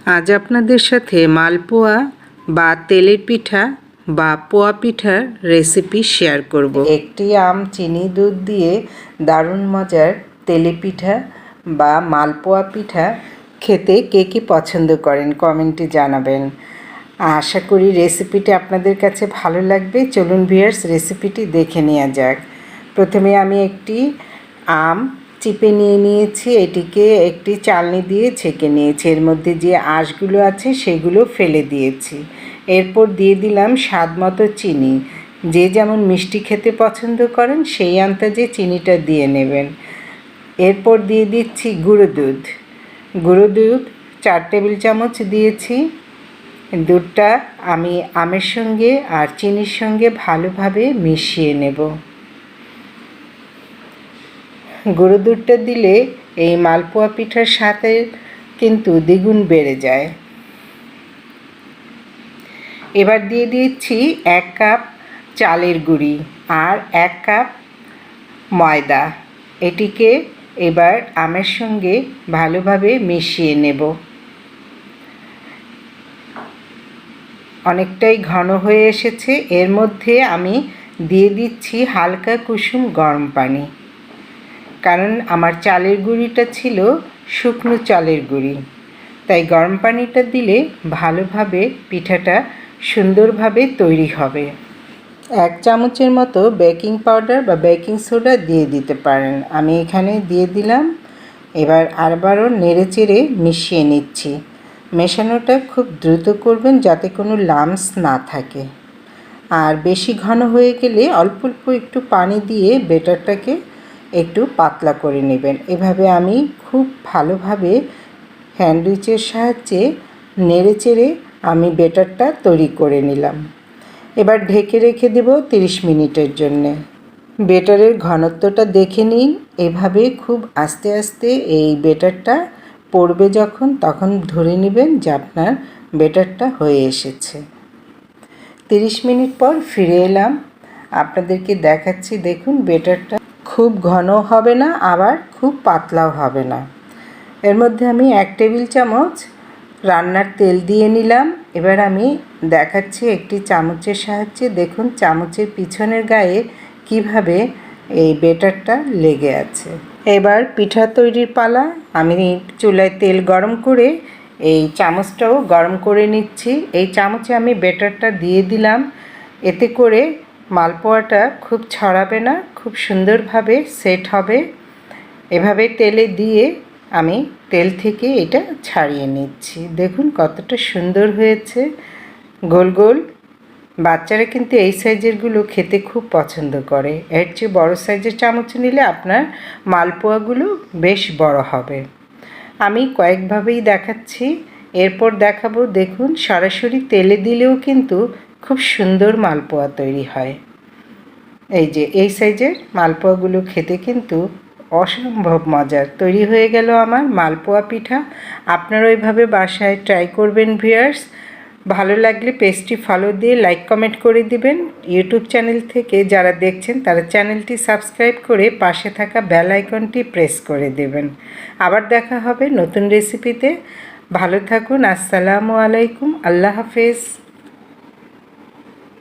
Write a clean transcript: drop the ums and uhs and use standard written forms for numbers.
আজ আপনাদের সাথে মালপোয়া বা তেলের পিঠা বা পোয়া পিঠার রেসিপি শেয়ার করব। একটি আম চিনি দুধ দিয়ে দারুণ মজার তেলে পিঠা বা মালপোয়া পিঠা খেতে কে কী পছন্দ করেন কমেন্টে জানাবেন। আশা করি রেসিপিটি আপনাদের কাছে ভালো লাগবে। চলুন ভিউয়ার্স, রেসিপিটি দেখে নেওয়া যাক। প্রথমে আমি একটি আম চিপে নিয়েছি, এটিকে একটি চালনি দিয়ে ছেঁকে নিয়েছি। এর মধ্যে যে আঁশগুলো আছে সেগুলো ফেলে দিয়েছি। এরপর দিয়ে দিলাম স্বাদ মতো চিনি। যে যেমন মিষ্টি খেতে পছন্দ করেন সেই আন্দাজে চিনিটা দিয়ে নেবেন। এরপর দিয়ে দিচ্ছি গুঁড়ো দুধ। 4 টেবিল চামচ দিয়েছি। দুধটা আমি আমের সঙ্গে আর চিনির সঙ্গে ভালোভাবে মিশিয়ে নেব। গুঁড়ো দুধটা দিলে এই মালপোয়া পিঠার সাথে কিন্তু দ্বিগুণ বেড়ে যায়। এবার দিয়ে দিচ্ছি 1 কাপ চালের গুঁড়ি আর 1 কাপ ময়দা। এটিকে এবার আমের সঙ্গে ভালোভাবে মিশিয়ে নেব। অনেকটাই ঘন হয়ে এসেছে। এর মধ্যে আমি দিয়ে দিচ্ছি হালকা কুসুম গরম পানি, কারণ আমার চালের গুঁড়িটা ছিল শুকনো চালের গুঁড়ি, তাই গরম পানিটা দিলে ভালোভাবে পিঠাটা সুন্দরভাবে তৈরি হবে। 1 চামচের মতো বেকিং পাউডার বা বেকিং সোডা দিয়ে দিতে পারেন, আমি এখানে দিয়ে দিলাম। এবার আবারও নেড়েচেড়ে মিশিয়ে নিচ্ছি। মেশানোটা খুব দ্রুত করবেন যাতে কোনো লাম্পস না থাকে। আর বেশি ঘন হয়ে গেলে অল্প অল্প একটু পানি দিয়ে ব্যাটারটাকে একটু পাতলা করে নেবেন। এভাবে আমি খুব ভালোভাবে হ্যান্ডউইচের সাহায্যে নেড়েচেড়ে আমি ব্যাটারটা তৈরি করে নিলাম। এবার ঢেকে রেখে দেব 30 মিনিটের জন্যে। ব্যাটারের ঘনত্বটা দেখে নিন। এভাবে খুব আস্তে আস্তে এই ব্যাটারটা পড়বে যখন, তখন ধরে নেবেন যে আপনার ব্যাটারটা হয়ে এসেছে। 30 মিনিট পর ফিরে এলাম, আপনাদেরকে দেখাচ্ছি। দেখুন, ব্যাটারটা খুব ঘন হবে না, আবার খুব পাতলাও হবে না। এর মধ্যে আমি 1 টেবিল চামচ রান্নার তেল দিয়ে নিলাম। এবার আমি দেখাচ্ছি একটি চামচের সাহায্যে। দেখুন চামচের পিছনের গায়ে কিভাবে এই ব্যাটারটা লেগে আছে। এবার পিঠা তৈরির পালা। আমি চুলায় তেল গরম করে এই চামচটাও গরম করে নিচ্ছি। এই চামচে আমি ব্যাটারটা দিয়ে দিলাম। এতে করে মালপোয়াটা খুব ছড়াবে না, খুব সুন্দরভাবে সেট হবে। এভাবে তেলে দিয়ে আমি তেল থেকে এটা ছাড়িয়ে নিচ্ছি। দেখুন কতটা সুন্দর হয়েছে, গোল গোল। বাচ্চারা কিন্তু এই সাইজেরগুলো খেতে খুব পছন্দ করে। এর চেয়ে বড় সাইজের চামচ নিলে আপনার মালপোয়াগুলো বেশ বড় হবে। আমি কয়েকভাবেই দেখাচ্ছি, এরপর দেখাবো। দেখুন সরাসরি তেলে দিলেও কিন্তু খুব সুন্দর মালপোয়া তৈরি হয়। এই যে এই সাইজের মালপোয়াগুলো খেতে কিন্তু অসম্ভব মজার। তৈরি হয়ে গেল আমার মালপোয়া পিঠা। আপনারা ওইভাবে বাসায় ট্রাই করবেন ভিউয়ার্স। ভালো লাগলে পেজটি ফলো দিয়ে লাইক কমেন্ট করে দিবেন। ইউটিউব চ্যানেল থেকে যারা দেখছেন তারা চ্যানেলটি সাবস্ক্রাইব করে পাশে থাকা বেল আইকনটি প্রেস করে দেবেন। আবার দেখা হবে নতুন রেসিপিতে। ভালো থাকুন। আসসালামু আলাইকুম। আল্লাহ হাফেজ।